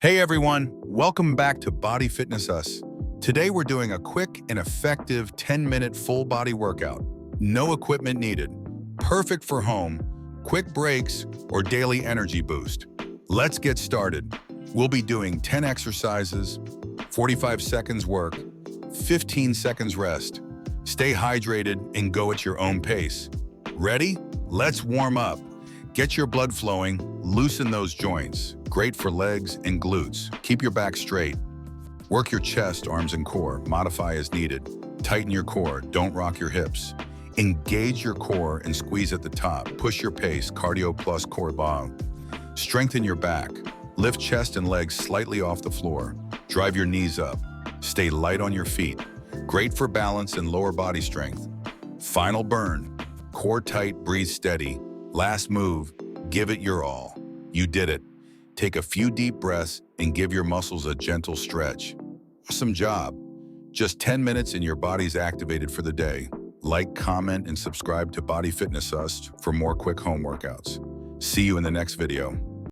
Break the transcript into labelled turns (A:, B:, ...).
A: Hey everyone, welcome back to Body Fitness Us. Today we're doing a quick and effective 10-minute full body workout. No equipment needed. Perfect for home, quick breaks, or daily energy boost. Let's get started. We'll be doing 10 exercises, 45 seconds work, 15 seconds rest. Stay hydrated and go at your own pace. Ready? Let's warm up. Get your blood flowing, loosen those joints. Great for legs and glutes. Keep your back straight. Work your chest, arms, and core. Modify as needed. Tighten your core, don't rock your hips. Engage your core and squeeze at the top. Push your pace, cardio plus core bar. Strengthen your back. Lift chest and legs slightly off the floor. Drive your knees up. Stay light on your feet. Great for balance and lower body strength. Final burn. Core tight, breathe steady. Last move, give it your all. You did it. Take a few deep breaths and give your muscles a gentle stretch. Awesome job. Just 10 minutes and your body's activated for the day. Like, comment, and subscribe to Body Fitness Us for more quick home workouts. See you in the next video.